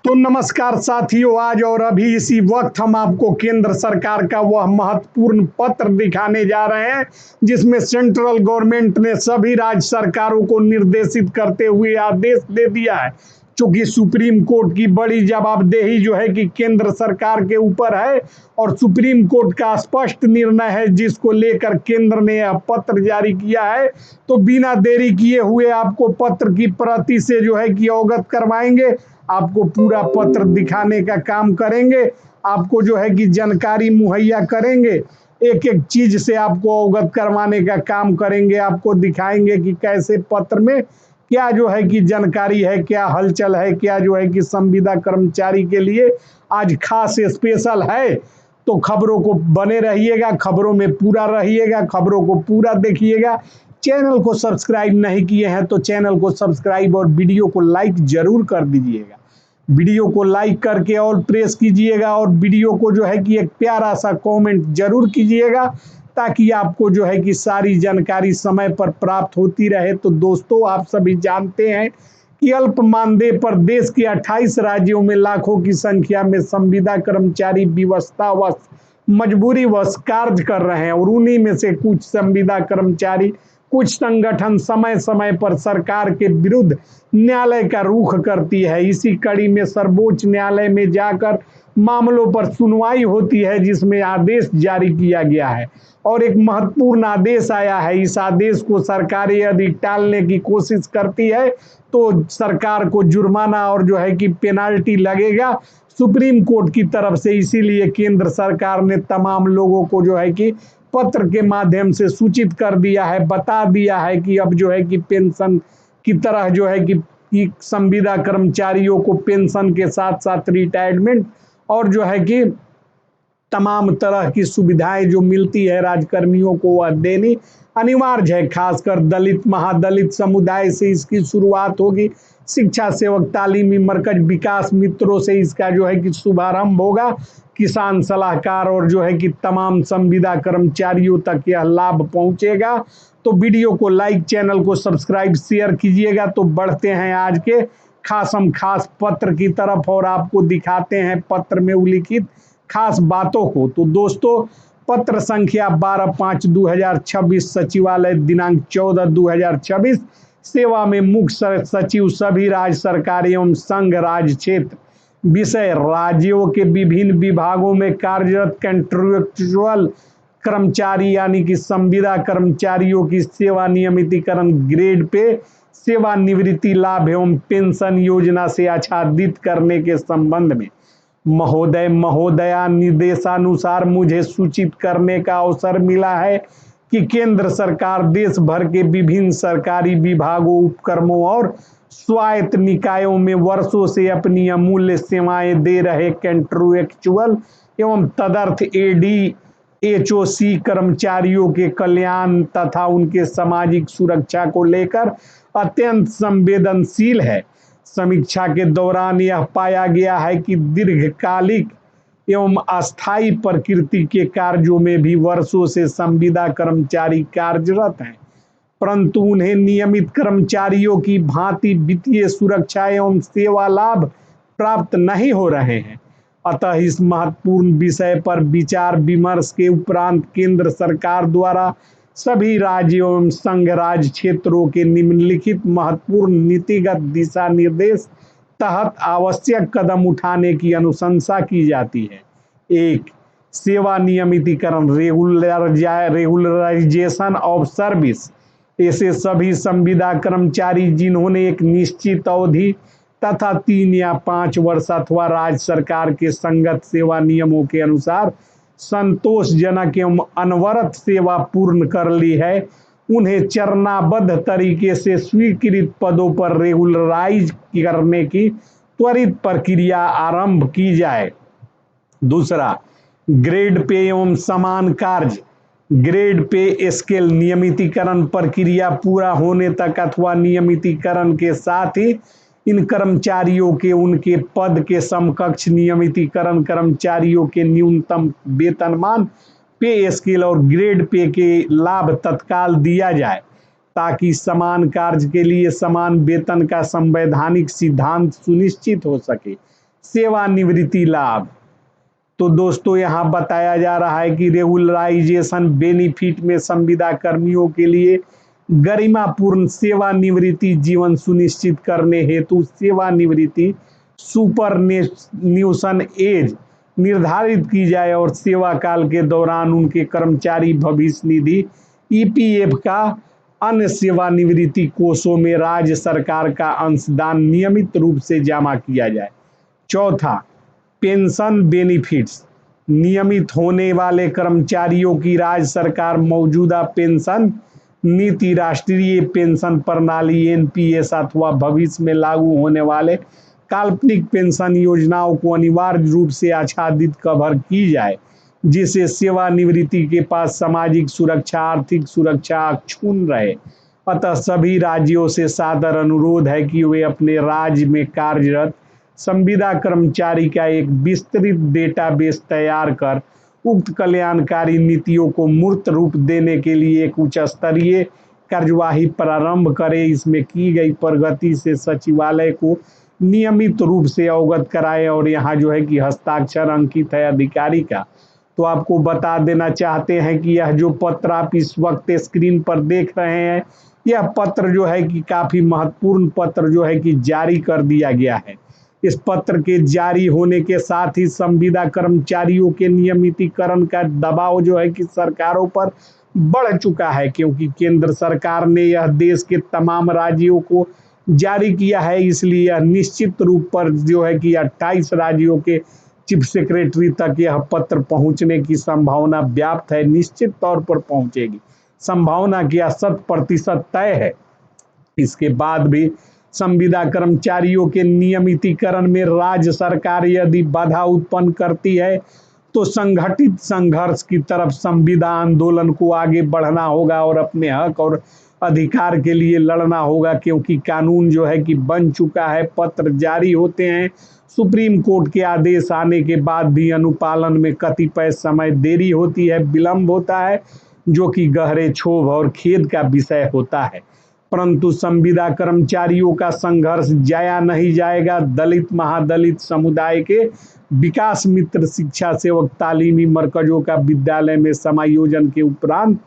तो नमस्कार साथियों, आज और अभी इसी वक्त हम आपको केंद्र सरकार का वह महत्वपूर्ण पत्र दिखाने जा रहे हैं जिसमें सेंट्रल गवर्नमेंट ने सभी राज्य सरकारों को निर्देशित करते हुए आदेश दे दिया है। चूंकि सुप्रीम कोर्ट की बड़ी जवाबदेही जो है कि केंद्र सरकार के ऊपर है और सुप्रीम कोर्ट का स्पष्ट निर्णय है जिसको लेकर केंद्र ने यह पत्र जारी किया है, तो बिना देरी किए हुए आपको पत्र की प्रति से जो है कि अवगत करवाएंगे। आपको पूरा पत्र दिखाने का काम करेंगे, आपको जो है कि जानकारी मुहैया करेंगे, एक एक चीज से आपको अवगत करवाने का काम करेंगे। आपको दिखाएंगे कि कैसे पत्र में क्या जो है कि जानकारी है, क्या हलचल है, क्या जो है कि संविदा कर्मचारी के लिए आज खास स्पेशल है। तो खबरों को बने रहिएगा, खबरों में पूरा रहिएगा, खबरों को पूरा देखिएगा। चैनल को सब्सक्राइब नहीं किए हैं तो चैनल को सब्सक्राइब और वीडियो को लाइक जरूर कर दीजिएगा। वीडियो को लाइक करके और प्रेस कीजिएगा और वीडियो को जो है कि एक प्यारा सा कमेंट जरूर कीजिएगा ताकि आपको जो है कि सारी जानकारी समय पर प्राप्त होती रहे। तो दोस्तों, आप सभी जानते हैं कि अल्प मानदेय पर देश के 28 राज्यों में लाखों की संख्या में संविदा कर्मचारी विवशतावश मजबूरीवश कार्य कर रहे हैं और उन्हीं में से कुछ संविदा कर्मचारी, कुछ संगठन समय समय पर सरकार के विरुद्ध न्यायालय का रुख करती है। इसी कड़ी में सर्वोच्च न्यायालय में जाकर मामलों पर सुनवाई होती है जिसमें आदेश जारी किया गया है और एक महत्वपूर्ण आदेश आया है। इस आदेश को सरकार यदि टालने की कोशिश करती है तो सरकार को जुर्माना और जो है कि पेनाल्टी लगेगा सुप्रीम कोर्ट की तरफ से। इसीलिए केंद्र सरकार ने तमाम लोगों को जो है कि पत्र के माध्यम से सूचित कर दिया है, बता दिया है कि अब जो है कि पेंशन की तरह जो है कि संविदा कर्मचारियों को पेंशन के साथ साथ रिटायरमेंट और जो है कि तमाम तरह की सुविधाएं जो मिलती है राजकर्मियों को वह देनी अनिवार्य है। खासकर दलित महादलित समुदाय से इसकी शुरुआत होगी। शिक्षा सेवक तालीमी मरकज विकास मित्रों से इसका जो है कि शुभारंभ होगा। किसान सलाहकार और जो है कि तमाम संविदा कर्मचारियों तक यह लाभ पहुंचेगा। तो वीडियो को लाइक, चैनल को सब्सक्राइब, शेयर कीजिएगा। तो बढ़ते हैं आज के खास पत्र की तरफ और आपको दिखाते हैं पत्र में उल्लिखित खास बातों को। तो दोस्तों, पत्र संख्या 12/5/2026, सचिवालय दिनांक 14/2026, सेवा में मुख्य सचिव सभी राज्य सरकार एवं संघ राज्य क्षेत्र। विषय: राज्यों के विभिन्न विभागों में कार्यरत कॉन्ट्रैक्चुअल कर्मचारी यानी कि संविदा कर्मचारियों की सेवा नियमितीकरण ग्रेड पे सेवानिवृत्ति लाभ एवं पेंशन योजना से आच्छादित करने के संबंध में महोदय महोदया निर्देशानुसार मुझे सूचित करने का अवसर मिला है कि केंद्र सरकार देश भर के विभिन्न सरकारी विभागों, उपक्रमों और स्वायत्त निकायों में वर्षों से अपनी अमूल्य सेवाएं दे रहे कॉन्ट्रैक्चुअल एवं तदर्थ ADHOC कर्मचारियों के कल्याण तथा उनके सामाजिक सुरक्षा को लेकर अत्यंत संवेदनशील है। समीक्षा के दौरान यह पाया गया है कि दीर्घकालिक एवं अस्थायी प्रकृति के कार्यों में भी वर्षों से संविदा कर्मचारी कार्यरत हैं, परंतु उन्हें नियमित कर्मचारियों की भांति वित्तीय सुरक्षा एवं सेवा लाभ प्राप्त नहीं हो रहे हैं। अतः इस महत्वपूर्ण विषय पर विचार विमर्श के उपरांत केंद्र सरकार द्वारा सभी राज्य एवं संघ राज्य क्षेत्रों के निम्नलिखित महत्वपूर्ण नीतिगत दिशा निर्देश तहत आवश्यक कदम उठाने की अनुशंसा की जाती है। 1. सेवा नियमितीकरण रेगुलराइजेशन ऑफ सर्विस। ऐसे सभी संविदा कर्मचारी जिन्होंने एक निश्चित अवधि तथा 3 या 5 वर्ष अथवा राज्य सरकार के संगत सेवा नियमों के अनुसार संतोषजनक एवं अनवरत सेवा पूर्ण कर ली है, उन्हें चरणबद्ध तरीके से स्वीकृत पदों पर रेगुलराइज करने की त्वरित प्रक्रिया आरंभ की जाए। 2. ग्रेड पे एवं समान कार्य ग्रेड पे स्केल नियमितीकरण प्रक्रिया पूरा होने तक अथवा नियमितीकरण के साथ ही इन कर्मचारियों के उनके पद के समकक्ष नियमितीकरण कर्मचारियों के न्यूनतम वेतनमान, पे स्केल और ग्रेड पे के लाभ तत्काल दिया जाए ताकि समान कार्य के लिए समान वेतन का संवैधानिक सिद्धांत सुनिश्चित हो सके। सेवानिवृत्ति लाभ। तो दोस्तों यहाँ बताया जा रहा है कि रेगुलराइजेशन बेनिफिट में संविदा कर्मियों के लिए गरिमापूर्ण सेवानिवृत्ति जीवन सुनिश्चित करने हेतु सेवानिवृत्ति सुपरन्यूशन एज निर्धारित की जाए और सेवा काल के दौरान उनके कर्मचारी भविष्य निधि ईपीएफ का अन्य सेवानिवृत्ति कोषों में राज्य सरकार का अंशदान नियमित रूप से जमा किया जाए। चौथा, पेंशन बेनिफिट्स। नियमित होने वाले कर्मचारियों की राज्य सरकार मौजूदा पेंशन नीति, राष्ट्रीय पेंशन प्रणाली एनपीएस अथवा भविष्य में लागू होने वाले काल्पनिक पेंशन योजनाओं को अनिवार्य रूप से आच्छादित कवर की जाए, जिससे सेवानिवृत्ति के पास सामाजिक सुरक्षा, आर्थिक सुरक्षा अक्षुण्ण रहे। अतः सभी राज्यों से सादर अनुरोध है कि वे अपने राज्य में कार्यरत संविदा कर्मचारी का एक विस्तृत डेटाबेस तैयार कर उक्त कल्याणकारी नीतियों को मूर्त रूप देने के लिए एक उच्च स्तरीय कार्यवाही प्रारंभ करें। इसमें की गई प्रगति से सचिवालय को नियमित रूप से अवगत कराएं और यहाँ जो है कि हस्ताक्षर अंकित है अधिकारी का। तो आपको बता देना चाहते हैं कि यह जो पत्र आप इस वक्त स्क्रीन पर देख रहे हैं, यह पत्र जो है कि काफ़ी महत्वपूर्ण पत्र जो है कि जारी कर दिया गया है। इस पत्र के जारी होने के साथ ही संविदा कर्मचारियों के नियमितीकरण का दबाव जो है कि सरकारों पर बढ़ चुका है, क्योंकि केंद्र सरकार ने यह देश के तमाम राज्यों को जारी किया है। इसलिए यह निश्चित रूप पर जो है कि 28 राज्यों के चीफ सेक्रेटरी तक यह पत्र पहुंचने की संभावना व्याप्त है, निश्चित तौर पर पहुंचेगी। संभावना क्या 100% तय है। इसके बाद भी संविदा कर्मचारियों के नियमितीकरण में राज्य सरकार यदि बाधा उत्पन्न करती है तो संगठित संघर्ष की तरफ संविदा आंदोलन को आगे बढ़ना होगा और अपने हक और अधिकार के लिए लड़ना होगा, क्योंकि कानून जो है कि बन चुका है। पत्र जारी होते हैं, सुप्रीम कोर्ट के आदेश आने के बाद भी अनुपालन में कतिपय समय देरी होती है, विलंब होता है, जो कि गहरे क्षोभ और खेद का विषय होता है। परंतु संविदा कर्मचारियों का संघर्ष जाया नहीं जाएगा। दलित महादलित समुदाय के विकास मित्र शिक्षा सेवक तालीमी मरकजों का विद्यालय में समायोजन के उपरांत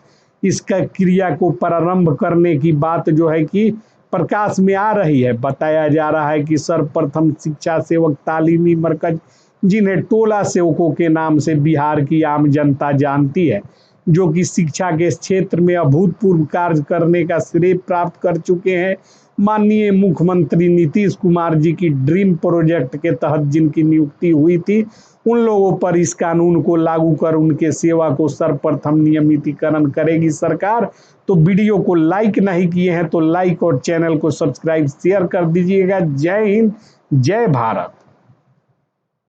इसका क्रिया को प्रारंभ करने की बात जो है कि प्रकाश में आ रही है। बताया जा रहा है कि सर्वप्रथम शिक्षा सेवक तालीमी मरकज, जिन्हें टोला सेवकों के नाम से बिहार की आम जनता जानती है, जो कि शिक्षा के क्षेत्र में अभूतपूर्व कार्य करने का श्रेय प्राप्त कर चुके हैं, माननीय मुख्यमंत्री नीतीश कुमार जी की ड्रीम प्रोजेक्ट के तहत जिनकी नियुक्ति हुई थी, उन लोगों पर इस कानून को लागू कर उनके सेवा को सर्वप्रथम नियमितीकरण करेगी सरकार। तो वीडियो को लाइक नहीं किए हैं तो लाइक और चैनल को सब्सक्राइब शेयर कर दीजिएगा। जय हिंद, जय भारत।